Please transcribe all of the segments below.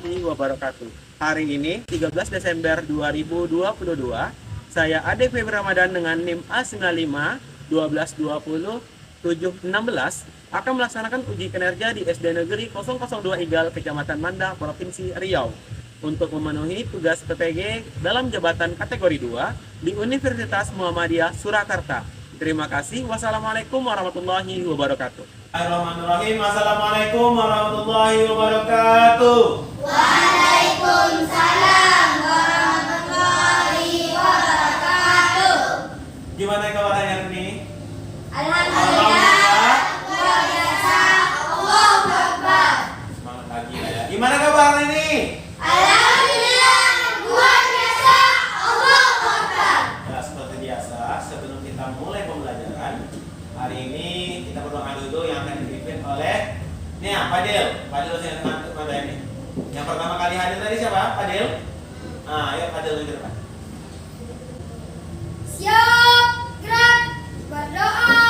warahmatullahi wabarakatuh. Hari ini 13 Desember 2022, saya Ade Febri Ramadan dengan NIM A95 1220 716 akan melaksanakan uji kinerja di SD Negeri 002 Igal, Kecamatan Manda, Provinsi Riau untuk memenuhi tugas PPG dalam jabatan kategori 2 di Universitas Muhammadiyah Surakarta. Terima kasih. Wassalamualaikum warahmatullahi wabarakatuh. Bismillahirrahmanirrahim. Assalamualaikum warahmatullahi wabarakatuh. Waalaikumsalam warahmatullahi wabarakatuh. Gimana kabar hari ini? Alhamdulillah, luar biasa. Allahu Akbar. Semangat lagi ya. Gimana kabar hari ini? Alhamdulillah, luar biasa. Allahu Akbar. Ya, seperti biasa, sebelum kita mulai pembelajaran, hari ini kita berdoa dulu yang akan dipimpin oleh Fadil. Fadil saya ngantuk pada ini. Yang pertama kali hadir tadi siapa? Fadil. Ayo Fadil ke depan. Siap, gerak, berdoa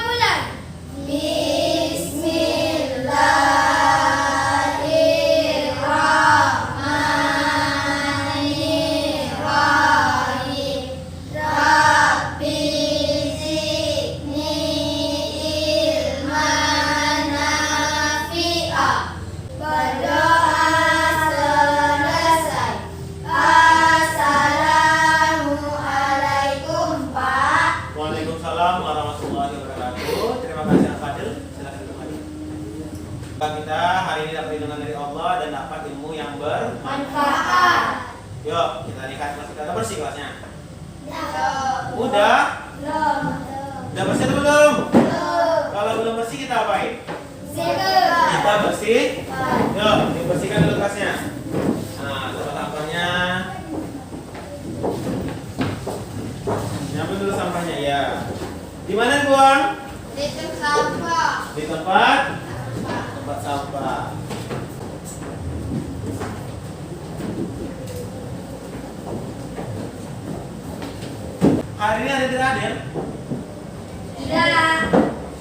mulai. Bismillahirrahmanirrahim. Rabbi zidni ilman nafi'a. Berdoa selesai. Assalamualaikum Pak. Waalaikumsalam warahmatullahi wabarakatuh. Terima kasih Fadil. Silakan kembali. Kita hari ini dapat lindungan dari Allah dan dapat ilmu yang bermanfaat. Yuk, kita lihat kelas kita. Udah bersih kelasnya? Udah? Udah bersih atau belum? Kalau belum bersih kita apain? Kita bersih. Yuk, dibersihkan dulu kelasnya. Nah, tempat sampahnya. Nyampe dulu sampahnya ya. Di mana buang? Di sampah. Di tempat sampah. Hari ini ada tidak hadir? Tidak.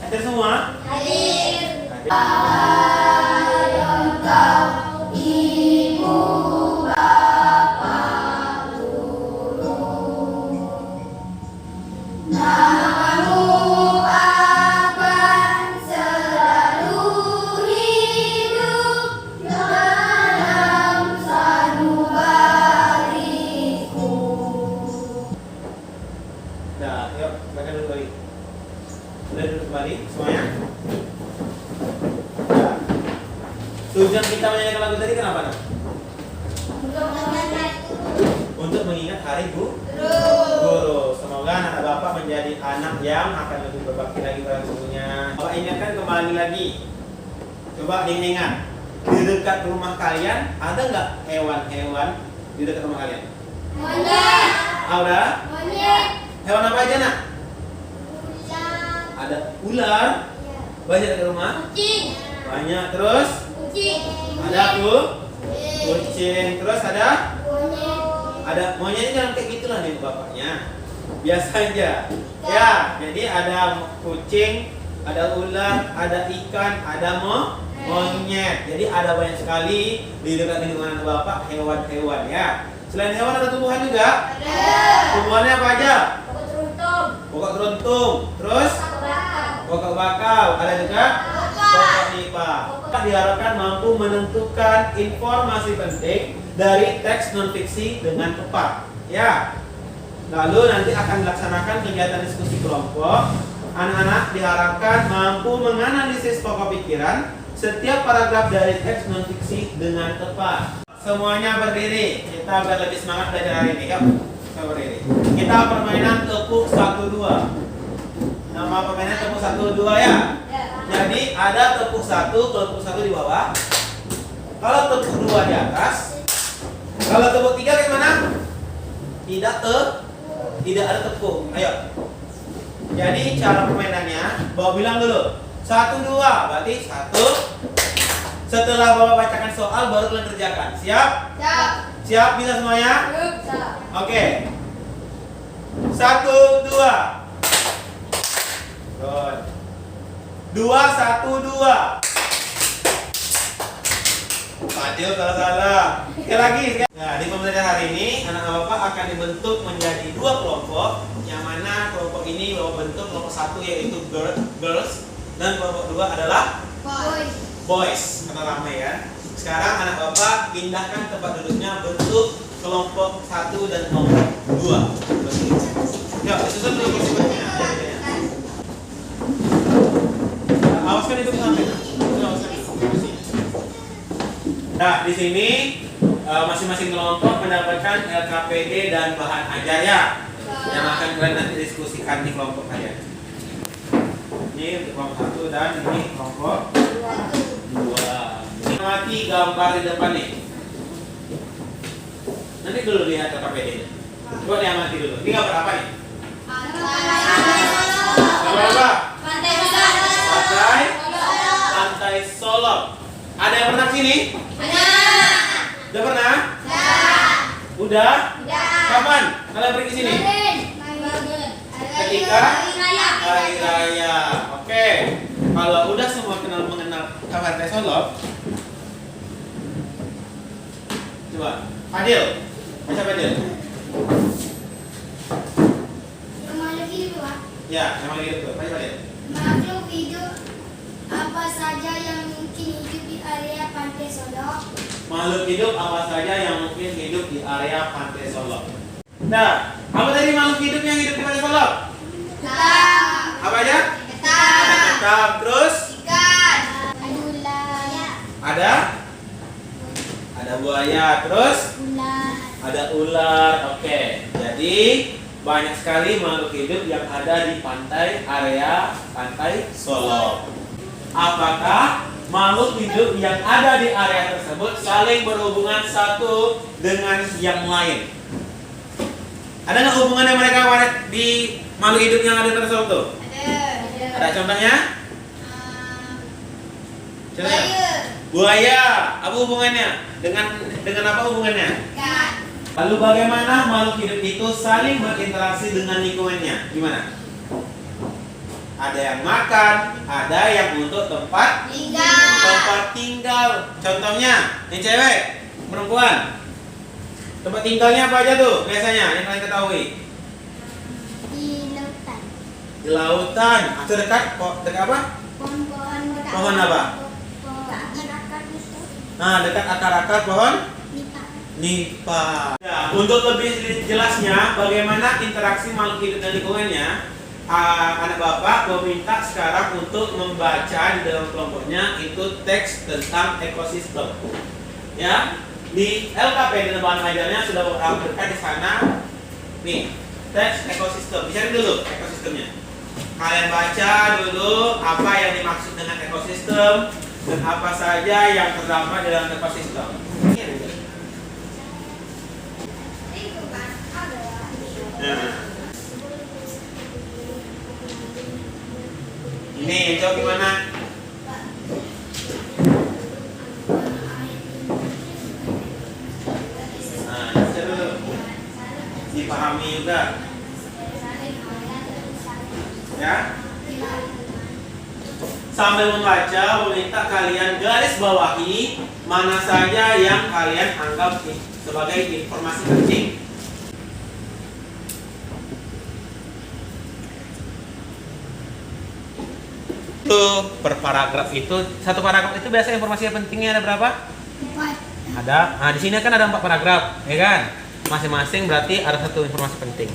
Hadir semua? Hadir. Hadir. Engkau ibu bapak guru, namamu akan selalu hidup dalam sanubariku. Nah, yuk, mereka duduk kembali. Sudah duduk kembali semuanya? Nah, tujuan kita menyanyikan lagu tadi kenapa? Nak? Untuk mengingat hari guru. Semoga anak bapak menjadi anak yang akan lebih berbakti lagi pada gurunya. Bapak ingatkan kembali lagi. Coba diingat. Di dekat rumah kalian ada nggak hewan-hewan di dekat rumah kalian? Monyet. Ada? Monyet. Hewan apa aja nak? Ada ular. Banyak di rumah? Kucing. Banyak. Terus? Kucing. Ada kucing. Terus ada? Monyet. Ada monyetnya jangan kayak gitulah nih bapaknya. Biasa aja. Ya, jadi ada kucing, ada ular, ada ikan, ada monyet. Jadi ada banyak sekali di dekat lingkungan bapak hewan-hewan ya. Selain hewan ada tumbuhan juga. Ada. Tumbuhannya apa aja? Pokok teruntum. Pokok teruntum. Terus? Pokok bakau. Ada juga? Pokok nipah. Kita diharapkan mampu menentukan informasi penting dari teks non-fiksi dengan tepat. Ya. Lalu nanti akan dilaksanakan kegiatan diskusi kelompok. Anak-anak diharapkan mampu menganalisis pokok pikiran setiap paragraf dari teks non-fiksi dengan tepat. Semuanya berdiri. Kita agar lebih semangat belajar hari ini. Yuk, kita berdiri. Kita permainan tepuk 1-2. Nama permainan tepuk 1-2 ya. Jadi ada tepuk 1, tepuk 1 di bawah. Kalau tepuk 2 di atas. Kalau tepuk 3 kayak mana? Tidak ada tepuk. Ayo. Jadi cara permainannya, bawa bilang dulu. 1-2, berarti 1. Setelah bapak bacakan soal baru kalian kerjakan. Siap? Siap. Siap bisa semuanya? Siap. Oke. 1, 2. Good. 2, 1, 2. Fadil salah. Sekali lagi. Nah, di pembelajaran hari ini anak bapak akan dibentuk menjadi dua kelompok. Yang mana kelompok ini bapak bentuk kelompok satu yaitu girls dan kelompok dua adalah boys. Karena ramai ya. Sekarang anak bapak pindahkan tempat duduknya bentuk kelompok satu dan kelompok dua. Yuk, disusun dulu kursi-kursinya. Awaskan itu sampai. Nah, di sini masing-masing kelompok mendapatkan LKPD dan bahan ajar ya, yang akan kalian nanti diskusikan di kelompok kalian. Ini untuk kelompok satu dan ini kelompok dua. Ini mati gambar di depan nih. Nanti dulu lihat LKPD-nya. Coba diamati dulu. Ini gambar apa nih? Gambar apa? Pantai Solok. Ada yang pernah sini? Udah pernah? Udah? Kapan kalian pergi sini? Ketika hari raya. Oke. Kalau udah semua mengenal Pantai Solok, coba Fadil, baca Fadil. Ya, yang lagi itu. Baca Fadil. Makhluk hidup apa saja yang mungkin hidup di area Pantai Solok? Makhluk hidup apa saja yang mungkin hidup di area Pantai Solok? Nah, apa tadi makhluk hidup yang hidup di Pantai Solok? Ketam, Apa aja? ketam, Ada ketam, terus ikan, ular, ada buaya, terus ular, ada ular. Oke, jadi banyak sekali makhluk hidup yang ada di area Pantai Solok. Apakah makhluk hidup yang ada di area tersebut saling berhubungan satu dengan yang lain? Ada nggak hubungannya mereka di makhluk hidup yang ada di Pantai Solok tuh? Ada contohnya? Contohnya? Buaya. Apa hubungannya? Dengan apa hubungannya? ikan, Lalu bagaimana makhluk hidup itu saling berinteraksi dengan lingkungannya? Gimana? Ada yang makan, ada yang untuk tempat tinggal. Contohnya, yang cewek, perempuan. Tempat tinggalnya apa aja tuh biasanya yang kalian ketahui? di lautan, Di lautan. Atau dekat apa? pohon-pohon dekat. Pohon apa? Akar-akar itu, Nah, dekat akar-akar pohon nipah. nipah. Ya, untuk lebih jelasnya bagaimana interaksi makhluk hidup dan lingkungannya, anak bapak meminta sekarang untuk membaca di dalam kelompoknya itu teks tentang ekosistem. Ya, di LKPD dan bahan ajarnya sudah berangkat di sana. Nih, teks ekosistem. Dicari dulu ekosistemnya. Kalian baca dulu apa yang dimaksud dengan ekosistem dan apa saja yang terdapat dalam ekosistem. Nah, ini coba gimana? Nah, baca dulu. Dipahami juga. Ya. Sambil membaca, meminta kalian garis bawahi mana saja yang kalian anggap sebagai informasi penting. Per paragraf itu, satu paragraf itu biasa informasi pentingnya ada berapa? 4. Ada. Nah, di sini kan ada 4 paragraf, ya kan? Masing-masing berarti ada satu informasi penting.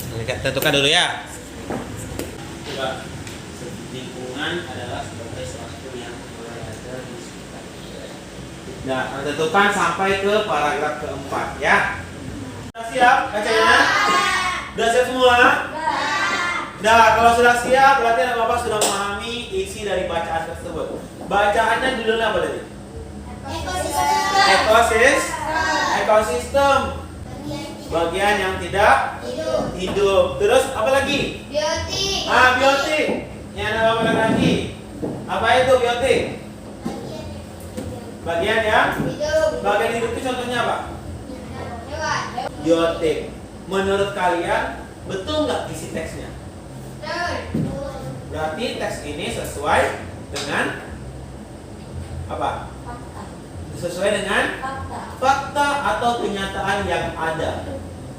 Tentukan dulu ya. Coba, lingkungan adalah sebagai sesuatu yang berada di sekitar. Nah, tentukan sampai ke paragraf keempat ya. Sudah siap bacanya? Sudah siap semua? Nah, kalau sudah siap berarti anak bapak sudah memahami isi dari bacaan tersebut. Bacaannya judulnya apa tadi? Ekosistem. Bagian yang tidak hidup. Terus apa lagi? Biotik. Biotik. Ini anak bapak lagi. Apa itu biotik? Bagian yang Hidup. bagian hidup itu contohnya apa? Biotik. Menurut kalian betul nggak isi teksnya? Berarti teks ini sesuai dengan apa? sesuai dengan fakta atau kenyataan yang ada.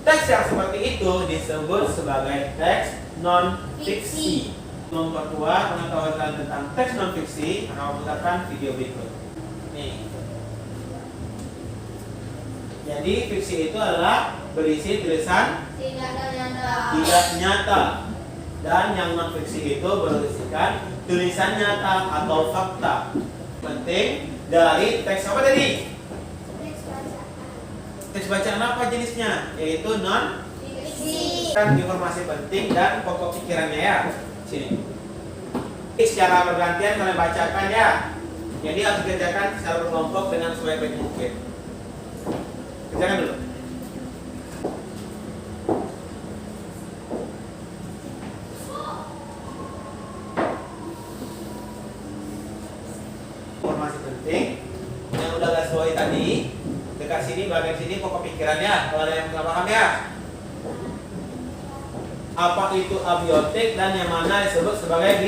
Teks yang seperti itu disebut sebagai teks non-fiksi. Memperkuat pengetahuan kalian tentang teks non-fiksi, akan memutarkan video berikut. Nih. Jadi fiksi itu adalah berisi tulisan tidak nyata, dan yang non-fiksi itu berisikan tulisan nyata atau fakta. Penting dari teks apa tadi? Teks bacaan apa jenisnya? Yaitu non-fiksi. Kan informasi penting dan pokok pikirannya ya. Sini. Secara bergantian kalian bacakan ya. Jadi harus dikerjakan secara berkelompok dengan sebaik mungkin. Kerjakan dulu. Informasi penting yang udah garis bawahi tadi, dekat sini, bagian sini pokok pikirannya. Kalau ada yang nggak paham ya. Apa itu abiotik dan yang mana disebut sebagai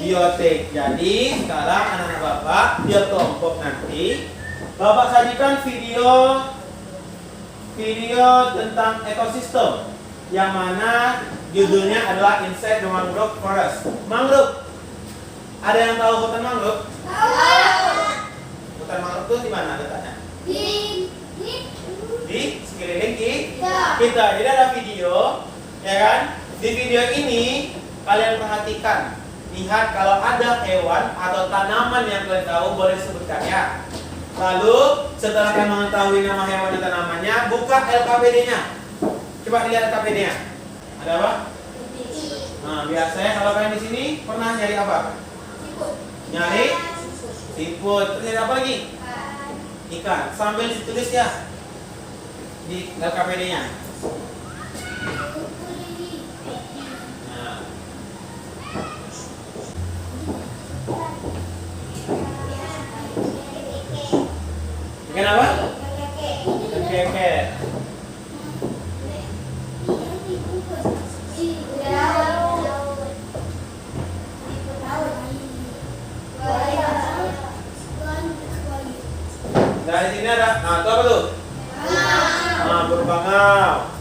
biotik. Jadi sekarang anak-anak Bapak biar kelompok nanti Bapak sajikan video tentang ekosistem yang mana judulnya adalah Inside the Mangrove Forest. Mangrove. Ada yang tahu hutan mangrove? Hutan mangrove itu di mana letaknya? Di sekeliling kita. Jadi ada video, ya kan? Di video ini kalian perhatikan, lihat kalau ada hewan atau tanaman yang kalian tahu boleh sebutkan ya. Lalu setelah kalian mengetahui nama hewan dan tanamannya, buka LKPD-nya. Coba lihat LKPD-nya. Ada apa? Nah, biasanya kalau kalian di sini pernah nyari apa? Nyari siput. Terus nyari apa lagi? Ikan. Sambil ditulis ya di LKPD-nya. Nah. Ikan apa? Keke. Dari sini ada, nah itu apa tuh? Nah, burung bangau.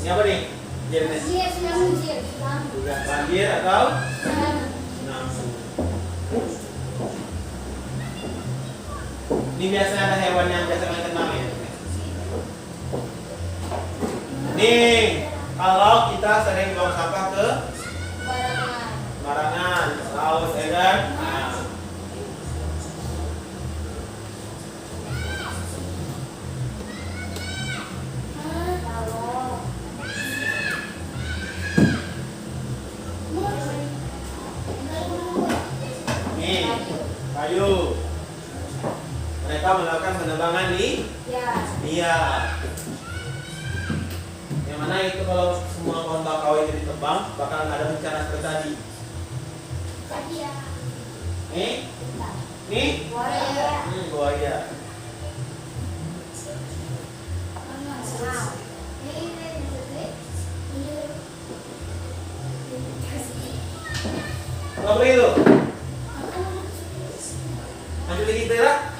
Ini apa nih? Banjir atau tsunami. Ini biasanya ada hewan yang biasa kalian kenal ya. Nih, kalau kita sering buang sampah ke barangan, laut, ya kan? Nah. Kayu. Mereka melakukan penebangan di liar. Yang mana itu kalau semua pohon bakau itu ditebang, bakal ada bencana seperti tadi. Nih, buaya. Apa itu? Lanjut lagi Tera.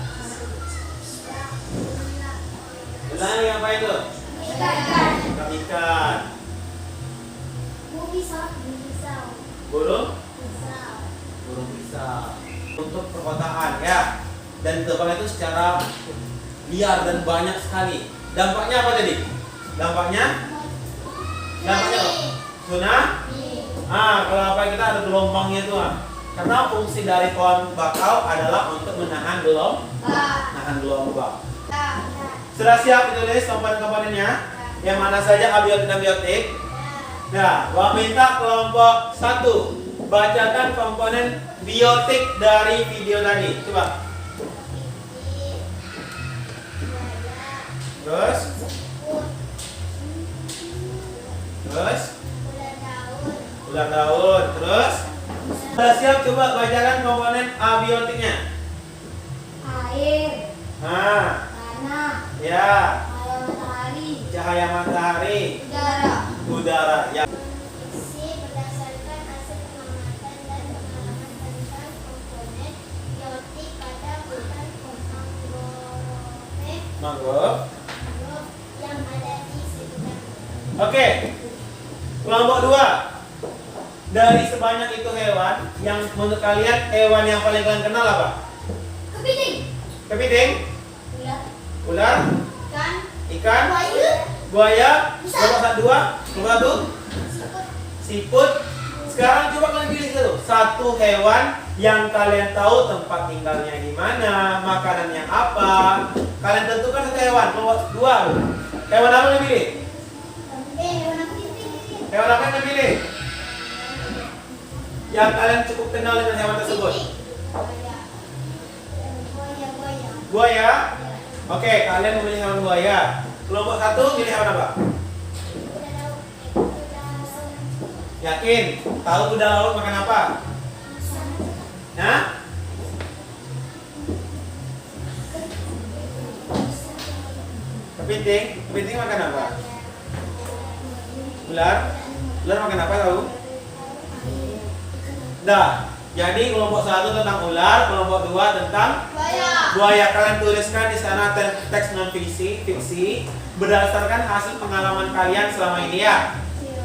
Ulangi apa itu? Ikan. Burung pisau. Untuk perkotaan ya. Dan ditebang itu secara liar dan banyak sekali. Dampaknya apa tadi? Dampaknya apa? Tsunami. Kalau apa kita ada gelombangnya tuh. Karena fungsi dari pohon bakau adalah untuk menahan gelombang. Sudah siap ditulis komponen-komponennya? Yang mana saja abiotik dan biotik? Nah, Bapak minta kelompok 1 bacakan komponen biotik dari video tadi. Coba. Terus? Terus? Ular daun. Ular daun. Terus? Sudah siap, coba bacakan komponen abiotiknya. Air. Nah, Tanah. ya. Cahaya matahari. Cahaya matahari. Udara. Udara. Ya. Isi berdasarkan hasil pengamatan dan pengalaman tentang komponen biotik pada hutan Mangrove. yang ada di sekitar. Oke. Kelompok 2. Dari sebanyak itu hewan, yang menurut kalian hewan yang paling kalian kenal apa? Kepiting. Kepiting, Ular. ular, Ikan. ikan, Buaya. buaya, Bisa. kelompok 2, kelompok 1, Siput. siput. Sekarang coba kalian pilih satu hewan yang kalian tahu tempat tinggalnya di mana, makanannya apa. Kalian tentukan satu hewan. Kelompok 2. Hewan apa yang pilih? Hewan apa ini? Hewan apa yang pilih? Yang kalian cukup kenal dengan hewan tersebut. Buaya. Buaya. Buaya. Oke, kalian memilih hewan buaya. Kelompok 1 pilih hewan apa? Yakin? Tahu kuda laut makan apa? Nah? Kepiting. Kepiting makan apa? Ular. Ular makan apa tahu? Dah. Jadi kelompok 1 tentang ular, kelompok 2 tentang buaya. Kalian tuliskan di sana teks non fiksi berdasarkan hasil pengalaman kalian selama ini ya.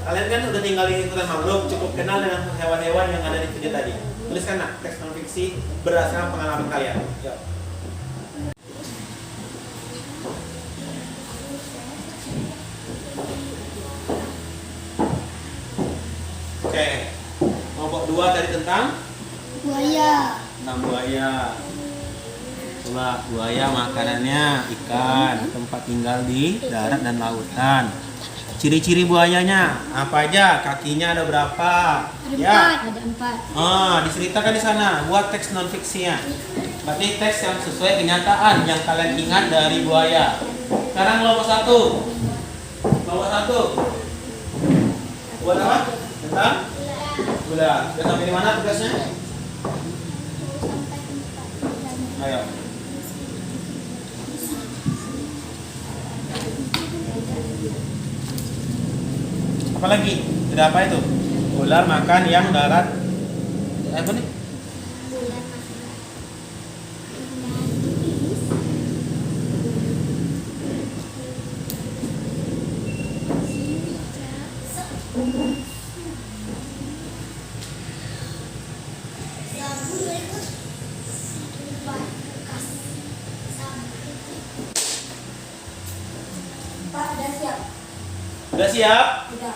Kalian kan udah tinggal di hutan mangrove, cukup kenal dengan hewan-hewan yang ada di video tadi. Tuliskan nak teks non fiksi berdasarkan pengalaman kalian. Yuk. Oke. Kelompok 2 tadi tentang Buaya. buaya. Coba buaya makanannya ikan, tempat tinggal di darat dan lautan. Ciri-ciri buayanya apa aja? Kakinya ada berapa? Ada empat. Diceritakan di sana. Buat teks non fiksinya. Berarti teks yang sesuai kenyataan yang kalian ingat dari buaya. Sekarang kelompok 1. Kelompok 1. Buat apa? Tentang ular. Sudah sampai di mana tugasnya? Ayo. Apa lagi? Tidak apa itu? Ular makan yang darat. Apa nih? Pak, udah siap? Udah siap? Udah.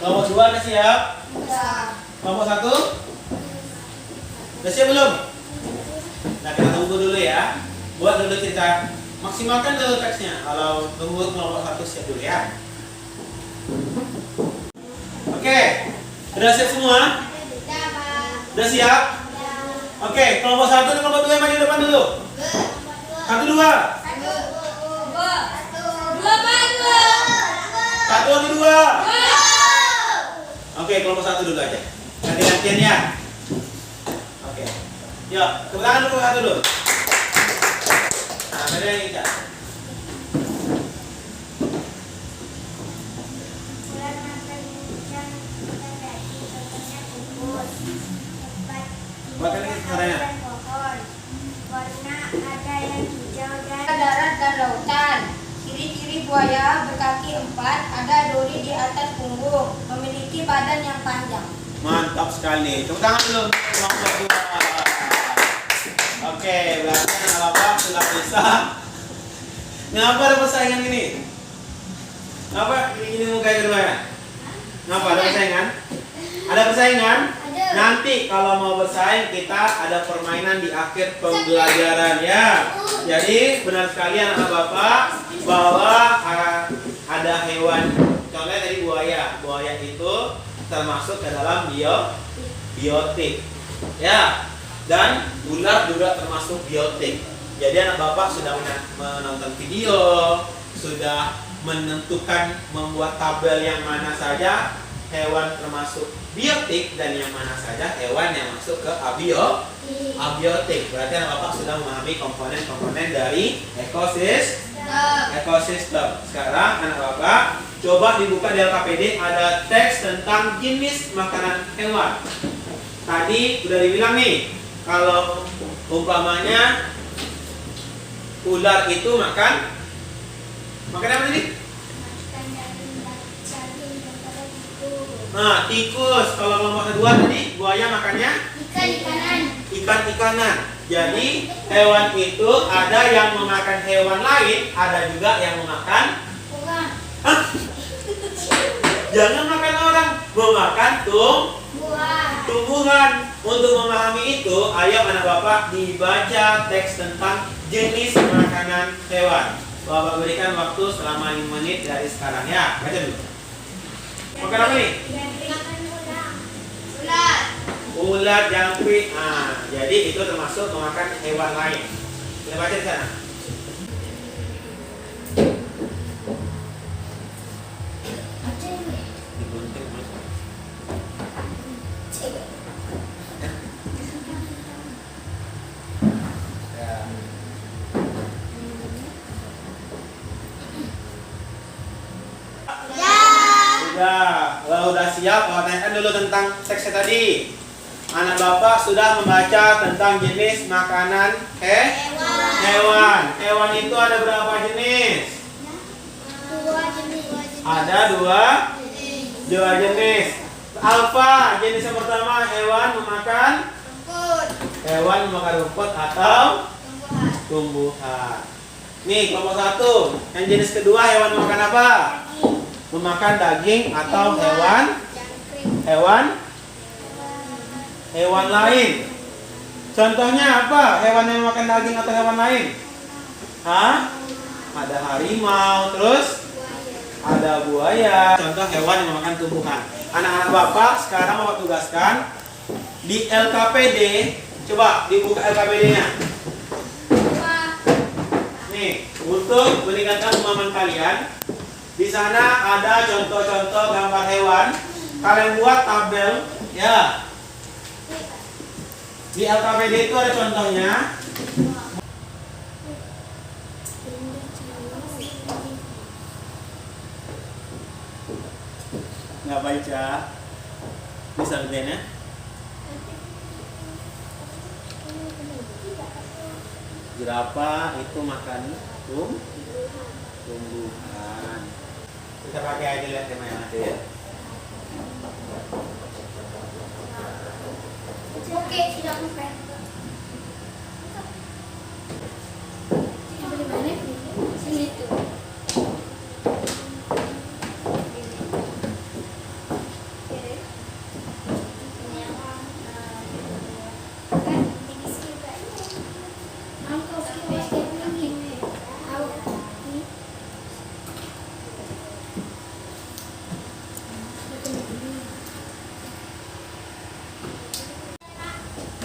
Kelompok 2 udah siap? Udah. Kelompok 1? Udah siap belum? Nah, kita tunggu dulu ya. Buat dulu cerita. Maksimalkan dulu teksnya. Kalau tunggu kelompok 1 siap dulu ya. Oke. Udah siap semua? Udah, Pak. Udah siap? Udah. Oke, kelompok 1 dan kelompok 2 yang maju depan dulu. 1, 2. Satu atau 2? Oke, kelompok 1 dulu aja. Ganti-gantian ya. Oke. Yuk, tepuk tangan dulu kelompok 1 dulu. Nah, beda yang Ica. Ular makan ikan terjadi contohnya tikus. Tempat Buat lagi suaranya. dan pohon. Warna ada yang hijau dan darat dan lautan. Ciri-ciri buaya berkaki 4, ada duri di atas punggung, memiliki badan yang panjang. Mantap sekali. Tepuk tangan dulu untuk kelompok 2. Oke, berarti anak bapak sudah bisa. Ngapa ada persaingan gini? Ngapa ini muka kedua ya? Ngapa ada persaingan? Ada persaingan? Ada. Nanti kalau mau bersaing kita ada permainan di akhir pembelajaran ya. Jadi benar sekali anak bapak bahwa ada hewan, contohnya tadi buaya. Buaya itu termasuk ke dalam biotik. Ya. Dan ular juga termasuk biotik. Jadi anak bapak sudah menonton video, sudah menentukan membuat tabel yang mana saja hewan termasuk biotik dan yang mana saja hewan yang masuk ke abiotik. Berarti anak Bapak sudah memahami komponen-komponen dari ekosistem. Sekarang anak Bapak coba dibuka di LKPD, ada teks tentang jenis makanan hewan. Tadi udah dibilang nih, kalau umpamanya ular itu makan apa tadi? Makan daging daripada tikus. Nah, tikus. Kalau kelompok kedua tadi, buaya makannya ikan-ikanan. Jadi hewan itu ada yang memakan hewan lain, ada juga yang memakan. Hah? Jangan makan orang, memakan tumbuhan. Untuk memahami itu, ayo anak Bapak dibaca teks tentang jenis makanan hewan. Bapak berikan waktu selama 5 menit dari sekarang ya. Baca dulu. Makan apa nih? Ulat, jangkrik. Nah, jadi itu termasuk memakan hewan lain. Kita baca di sana. Digunting, Mas. Ya. Kalau udah siap, Bapak tanyakan dulu tentang teksnya tadi. Anak Bapak sudah membaca tentang jenis makanan hewan. Hewan itu ada berapa jenis? Ada dua jenis. Alfa, jenis yang pertama hewan memakan rumput atau tumbuhan. Nih kelompok 1. Yang jenis kedua hewan memakan apa? Memakan daging atau hewan lain. Contohnya apa? Hewan yang memakan daging atau hewan lain? Ada harimau, terus ada buaya. Contoh hewan yang memakan tumbuhan. Anak-anak Bapak sekarang Bapak tugaskan di LKPD. Coba dibuka LKPD-nya. Nih, untuk meningkatkan pemahaman kalian, di sana ada contoh-contoh gambar hewan. Kalian buat tabel, ya. Di LKPD itu ada contohnya. Nggak baca, bisa ya? Jerapah itu makan tumbuhan. Kita pakai aja, lihat tema yang ada ya. Oke, tidak bukan. Sini tuh.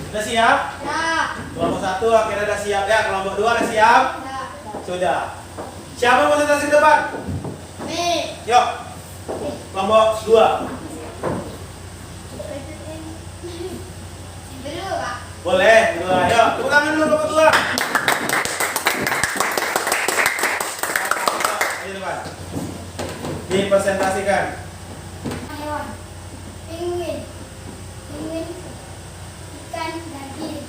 Sudah siap? Kelompok 1 akhirnya sudah siap ya. Kelompok 2 sudah siap? Sudah. Siapa mau konsentrasi ke depan? Yuk. Kelompok 2. Boleh, berdua. Ayo, tepuk tangan dulu kelompok 2. Ayo depan. Dipresentasikan. Hewan. Penguin. Ikan, daging.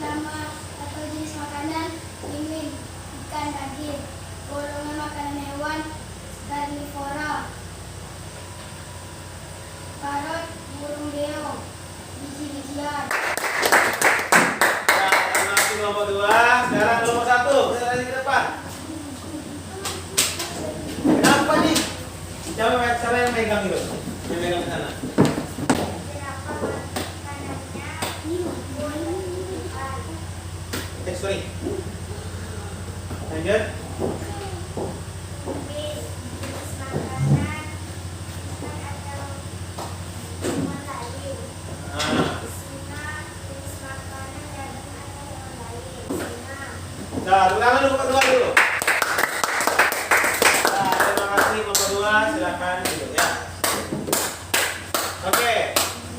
Nama atau jenis makanan: penguin, ikan, daging. Golongan makanan hewan karnivora. Parot, burung beo, biji-bijian. Ya, terima kasih kelompok 2. Sekarang kelompok 1, presentasi ke depan. Kenapa nih? Siapa yang megang itu? Yang megang ke sana. Sorry. Lanjut. Nah, tangan dulu kedua dulu.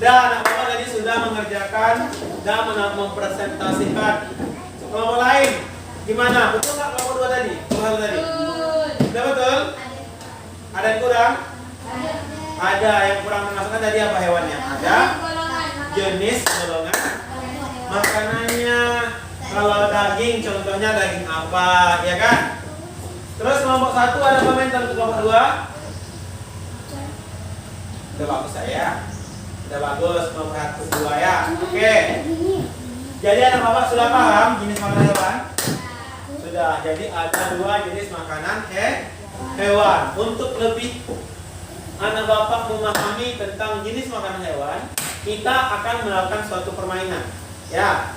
Dan anak bapak tadi sudah mengerjakan dan mempresentasikan kelompok lain. Gimana? Betul nggak kelompok 2 tadi? Kelompok 1 tadi? Sudah betul? Ada yang kurang? Ada yang kurang termasukkan tadi apa hewannya? Ada jenis golongan makanannya. Kalau daging contohnya daging apa, ya kan? Terus kelompok 1 ada komentar untuk kelompok 2? Udah bagus saya. Udah bagus kelompok 1 2 ya. Oke. Jadi anak bapak sudah paham jenis makanan hewan? Sudah. Jadi ada 2 jenis makanan hewan. Untuk lebih anak bapak memahami tentang jenis makanan hewan, kita akan melakukan suatu permainan. Ya.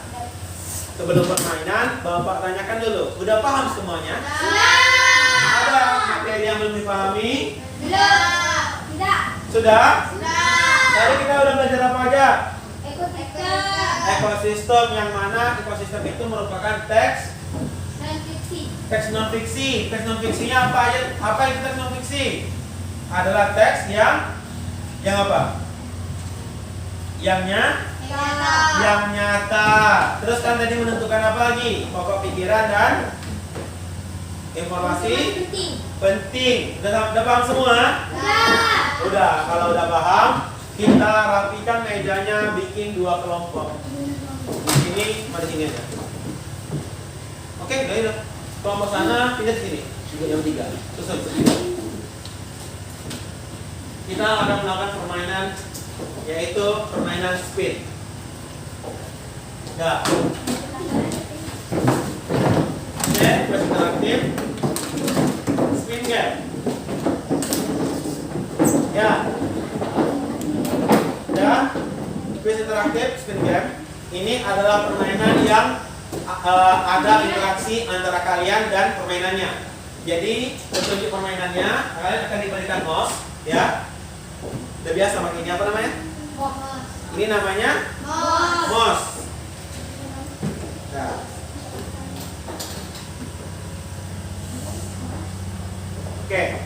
Sebelum permainan, bapak tanyakan dulu. Udah paham semuanya? Ada materi yang belum dipahami? Tidak. Sudah? Tadi kita udah belajar apa aja? Ekosistem, yang mana ekosistem itu merupakan teks non fiksi. Teks non fiksinya apa aja? Apa itu teks non fiksi? Adalah teks yang apa? Yang nyata. Terus kan tadi menentukan apa lagi? Pokok pikiran dan informasi penting. Udah paham semua? Udah. Kalau udah paham, kita rapikan mejanya, bikin 2 kelompok. Di sini sama di sini aja. Oke, udah. Kelompok sana pindah ke sini. Juga yang 3. Terus habis itu kita akan melakukan permainan, yaitu permainan spin. Ya. Oke, quest interaktif. Spin game. Ya. Ya. Quest interaktif spin game. Ini adalah permainan yang ada interaksi antara kalian dan permainannya. Jadi, petunjuk permainannya kalian akan diberikan mouse, ya. Udah biasa pakai ini apa namanya? Ini namanya mouse. Nah. Oke.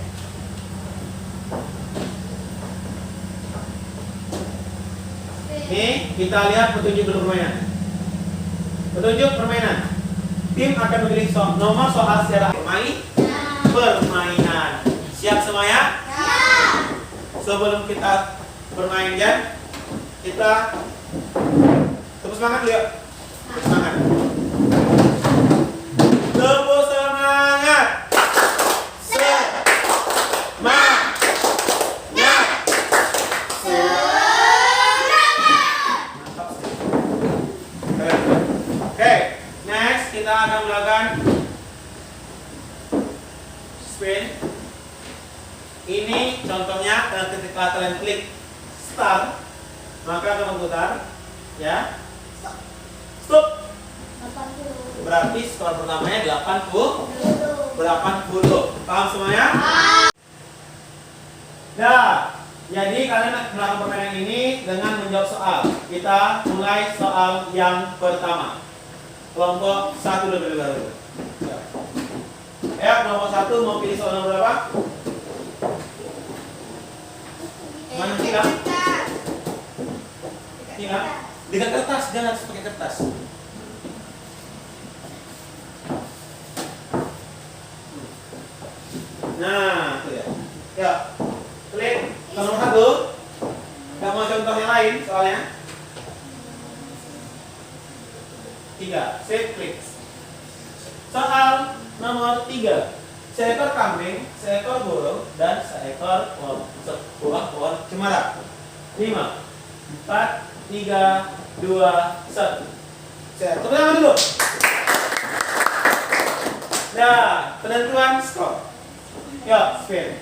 Ini kita lihat petunjuk dulu permainan. Petunjuk permainan. Tim akan memilih nomor soal secara permainan. Siap semuanya? Sebelum kita bermain game, kita tepuk semangat dulu ya. Tepuk semangat. Tepuk semangat. Oke, next kita akan melakukan spin. Ini contohnya ketika kalian klik start, maka akan memutar, ya. Stop. Berarti skor pertamanya 80. Paham semuanya? Nah, jadi kalian melakukan permainan ini dengan menjawab soal. Kita mulai soal yang pertama. Kelompok 1 lebih baru. Ya, kelompok 1 mau pilih soal nomor berapa? Mana silang? Silang? Dengan kertas, jangan pakai kertas. Nah, itu ya. Ya, klik nomor 1. Gak mau contoh yang lain soalnya. 3, save klik. Soal nomor 3. Seekor kambing, seekor burung, dan seekor buah pohon cemara. 5, 4, 3, 2, 1. Tepuk tangan dulu. Nah, penentuan skor. Yuk, spin.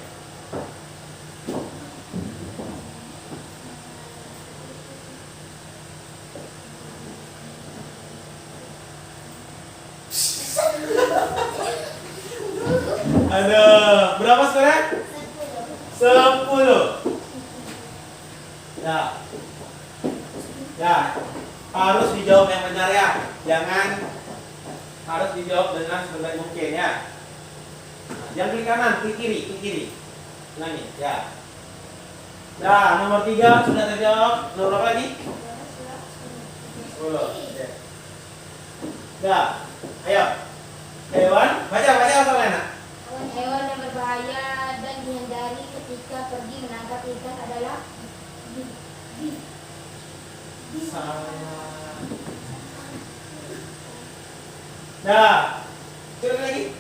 Aduh, berapa skornya? 10. Ya. Ya, harus dijawab yang benar ya. Jangan, harus dijawab dengan sebaik mungkin ya. Jangan klik kanan, klik kiri, klik kiri. Ulangi, ya. Nah, nomor 3 sudah terjawab. Nomor berapa lagi? 10. Dah. Ayo. Hewan, baca soalnya. Hewan yang berbahaya dan dihindari ketika pergi menangkap ikan adalah Salah. Dah. Coba lagi.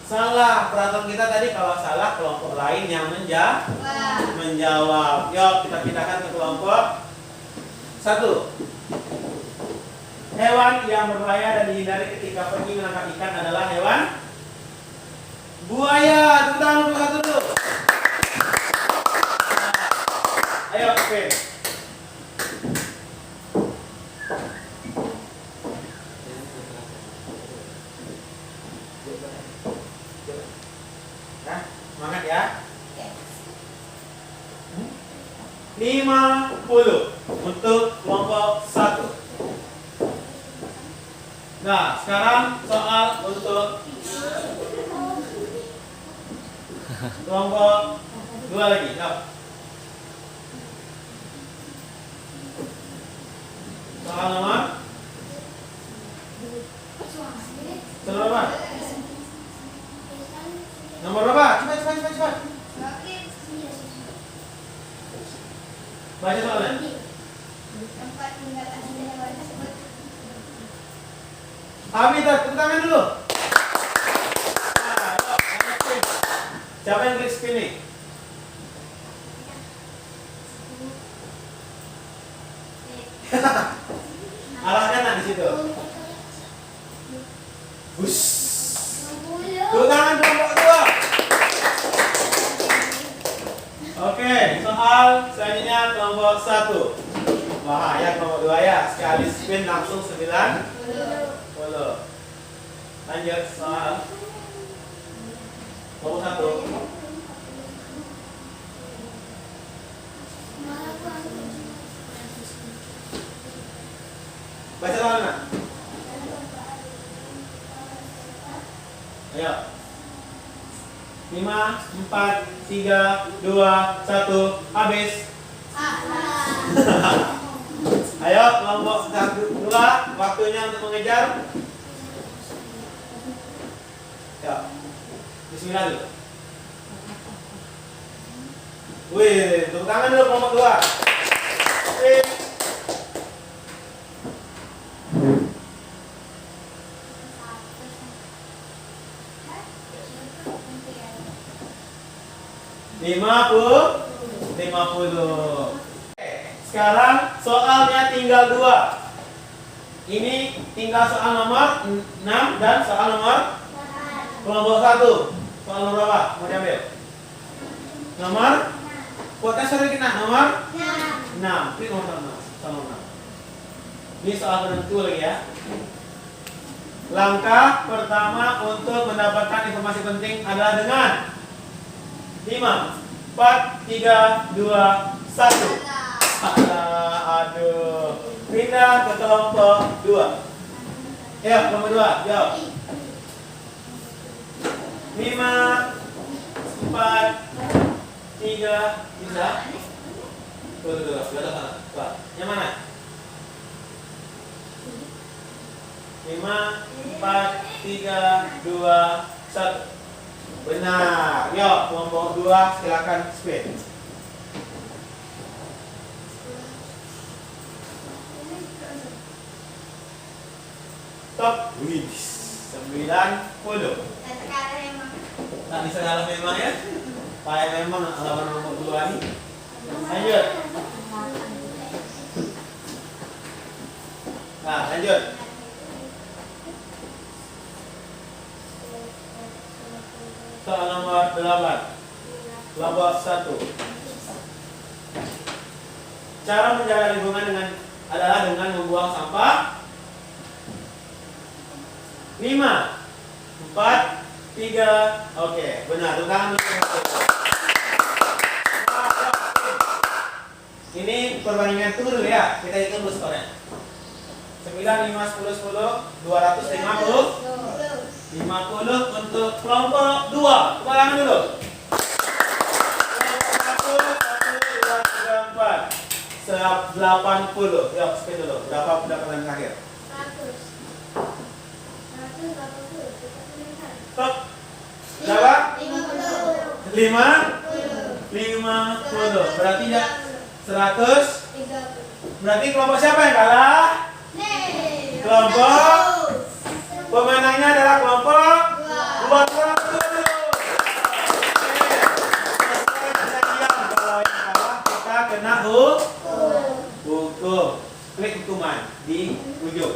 Salah. Peraturan kita tadi kalau salah kelompok lain yang menjawab. Yuk kita pindahkan ke kelompok 1. Hewan yang berbahaya dan dihindari ketika pergi menangkap ikan adalah hewan buaya. Tepuk tangan untuk 1 dulu. Nah, ayo, Pin. Nah, semangat ya. 50 untuk kelompok 1. Nah, sekarang soal untuk kelompok 2 lagi. Yuk. Soal nomor berapa? Nomor berapa? Cepat. Baca soalnya. Habitat, tepuk tangan dulu. Nah, yuk, siapa yang klik spin nih? Arahkan nak di situ. Bus. Tepuk tangan kelompok 2. Oke, soal selanjutnya kelompok 1. Bahaya kelompok 2 ya. Sekali spin langsung 9. Lanjut soal kelompok 1. Baca soalnya. Ayo. 5, 4, 3, 2, 1, habis. Ayo kelompok 1, 2, waktunya untuk mengejar. Ya. Bismillah dulu. Wih, tepuk tangan dulu kelompok 2. Wih. Lima puluh. Sekarang soalnya tinggal 2. Ini tinggal soal nomor 6 dan soal nomor kelompok 1. Soal nomor berapa? Mau diambil? Nomor? Kuotanya sore kita nomor 6. Klik nomor 6. Soal nomor 6. Ini soal penentu lagi ya. Langkah pertama untuk mendapatkan informasi penting adalah dengan 5, 4, 3, 2, 1. Aduh. Pindah ke kelompok 2. Ya, kelompok 2. Jawab. 5, 4, 3, bisa? Tuh. Yang mana? 5, 4, 3, 2, 1. Benar. Yuk, kelompok 2 silakan spin. Top. Wih, 90. Tak bisa kalah memang ya. Payah memang lawan nomor 2 nih. Lanjut. Nah, lanjut. Soal nomor 8. Kelompok 1. Cara menjaga lingkungan adalah dengan membuang sampah. 5, 4, 3. Oke, benar. Tangan ini perbandingan turun ya. Kita hitung dulu skornya. 9, 5, 10, 10, 250. 50 untuk kelompok 2. Kepalangan dulu. Kelompok 1 80. Yuk, skip dulu. Berapa pendapatan terakhir? 100. 180. Stop. Berapa? 50. 50. Berarti ya 100. 30. Berarti kelompok siapa yang kalah? Kelompok pemenangnya adalah kelompok 200. Kalau yang kalah kita kena hukum. Klik hukuman di ujung.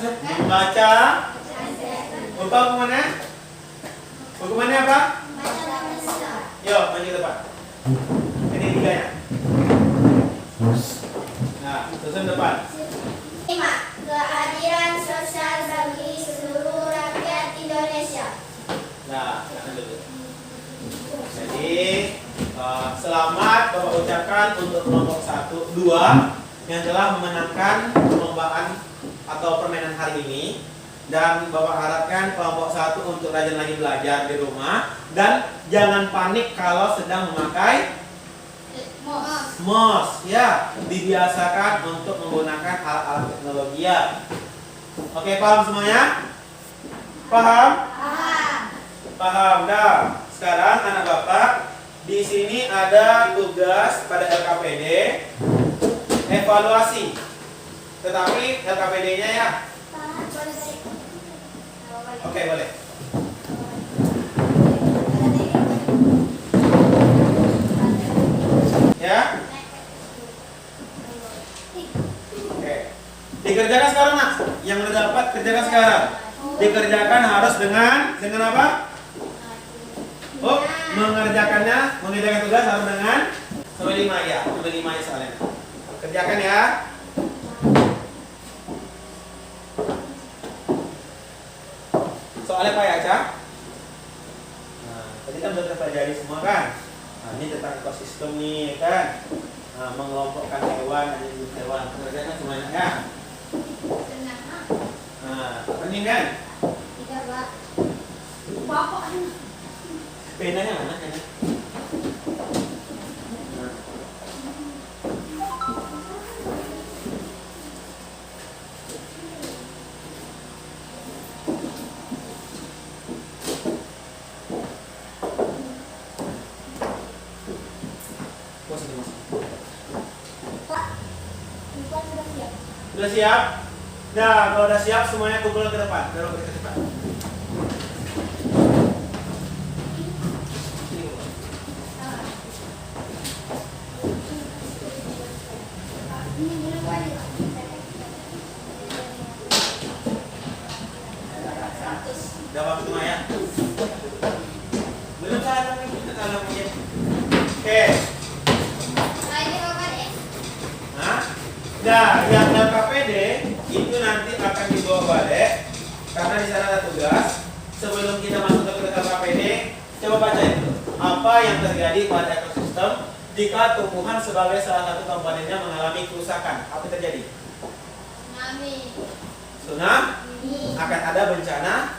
Membaca. Lupa hukumannya? Hukumannya apa? Yuk, maju ke depan. Ini tiganya. Nah, susun depan. 5. Keadilan sosial bagi seluruh rakyat Indonesia. Nah, kanan dulu. Jadi, selamat Bapak ucapkan untuk kelompok 1, 2 yang telah memenangkan perlombaan atau permainan hari ini. Dan Bapak harapkan kelompok 1 untuk rajin lagi belajar di rumah. Dan jangan panik kalau sedang memakai mouse. Ya, dibiasakan untuk menggunakan alat-alat teknologi ya. Oke, paham semuanya? Paham? Paham. Dah. Sekarang anak Bapak, di sini ada tugas pada LKPD evaluasi. Tetapi LKPD-nya ya. Oke, boleh. Ya. Oke. Dikerjakan sekarang, Mas. Yang udah dapat kerjakan sekarang. Dikerjakan harus dengan apa? Oh, mengerjakan tugas harus dengan sampai 5 ya. Sampai 5 ya soalnya. Kerjakan ya. Soalnya Pak ya, Cak? Nah, tadi kan sudah terpelajari semua kan? Nah, ini tentang ekosistem nih, kan? Nah, mengelompokkan hewan, jenis hewan. Kerjakan semuanya ya. Nah, ini kan? Penanya mana? Nah. Sudah siap? Nah, kalau udah siap semuanya kumpul ke depan. Dorong ke depan. Udah waktu semua ya? Belum salah tapi kita kalau punya. Oke. Nah, yang LKPD itu nanti akan dibawa balik karena di sana ada tugas. Sebelum kita masuk ke LKPD, coba baca itu. Apa yang terjadi pada ekosistem jika tumbuhan sebagai salah satu komponennya mengalami kerusakan? Apa yang terjadi? Tsunami. Akan ada bencana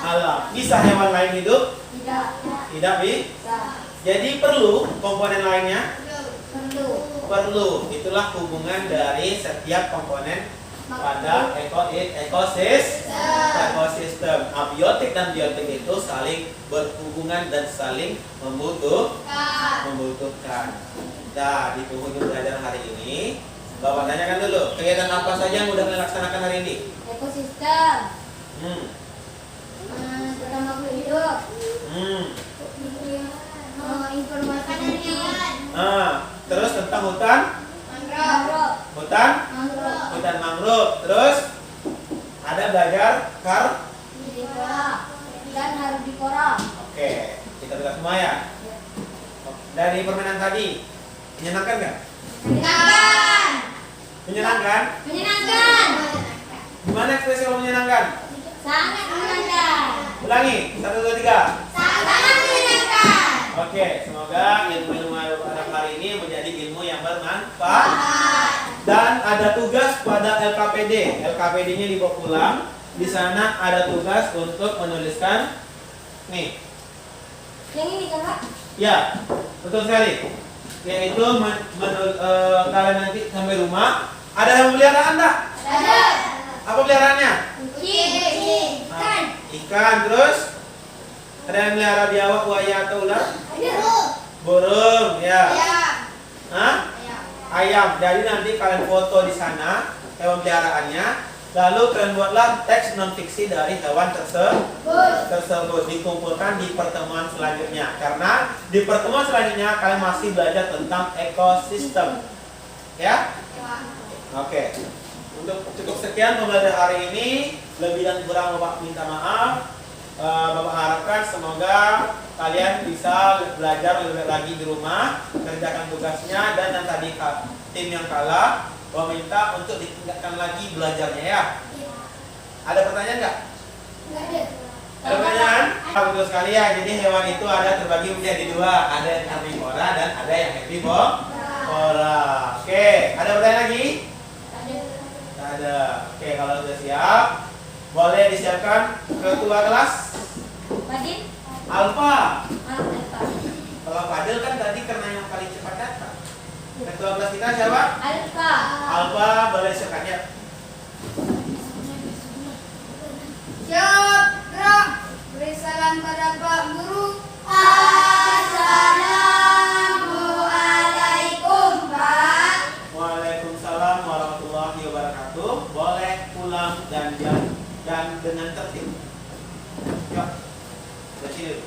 alam. Bisa hewan lain hidup? Tidak bisa. Jadi perlu komponen lainnya? Perlu. Itulah hubungan dari setiap komponen pada ekosistem. Abiotik dan biotik itu saling berhubungan dan saling membutuhkan. Nah, di penghujung pelajaran hari ini, Bapak tanyakan dulu, kegiatan apa saja yang sudah dilaksanakan hari ini? Ekosistem. Tentang makhluk hidup. Informasi penting. Terus tentang hutan mangrove. Terus ada belajar dan herbivora. Oke, kita belajar semua ya. Dari permainan tadi menyenangkan nggak? Menyenangkan. Gimana ekspresi kalau menyenangkan? Sangat menyenangkan. Ulangi, 1, 2, 3. Sangat menyenangkan. Oke, semoga ilmu-ilmu pada hari ini menjadi ilmu yang bermanfaat. Dan ada tugas pada LKPD. LKPD-nya dibawa pulang. Di sana ada tugas untuk menuliskan nih. Yang ini kan, Kak? Ya, betul sekali. Yaitu kalian nanti sampai rumah ada yang peliharaan enggak? Ada. Apa peliharaannya? Kucing. Nah, ikan, terus ada yang melihara biawak, buaya atau ular? Ada. Burung, ya. Ya. Hah? Ayam. Jadi nanti kalian foto di sana hewan peliharaannya, lalu kalian buatlah teks non fiksi dari hewan tersebut dikumpulkan di pertemuan selanjutnya. Karena di pertemuan selanjutnya kalian masih belajar tentang ekosistem. Ya? Oke. Untuk cukup sekian pembelajaran hari ini. Lebih dan kurang Bapak minta maaf. Bapak harapkan semoga kalian bisa belajar lebih lagi di rumah, kerjakan tugasnya, dan yang tadi tim yang kalah Bapak minta untuk ditingkatkan lagi belajarnya ya. Ada pertanyaan nggak? Nggak ada. Ada pertanyaan? Betul sekali ya. Jadi hewan itu ada terbagi menjadi dua, ada yang herbivora dan ada yang herbivora. Oke, ada pertanyaan lagi? Nggak ada. Oke, kalau sudah siap, boleh disiapkan ketua kelas. Fadil? Alfa. Alfa. Kalau Fadil kan tadi karena yang paling cepat datang. Ketua kelas kita siapa? Alfa. Alfa, boleh disiapkan ya. Siap, gerak. Beri salam pada Pak Guru. Assalamualaikum, Pak. Waalaikumsalam warahmatullahi wabarakatuh. Boleh pulang dan dengan tertib. Yuk, dari sini.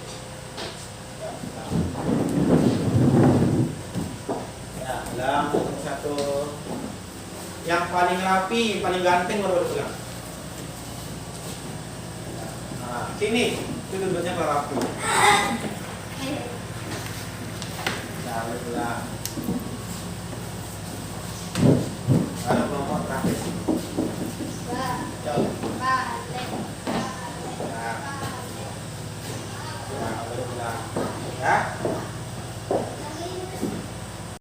Ya, pulang satu. Yang paling rapi, paling ganteng baru pulang. Nah, sini, itu duduknya kalau rapi. Nah, pulang. Ada kelompok terakhir.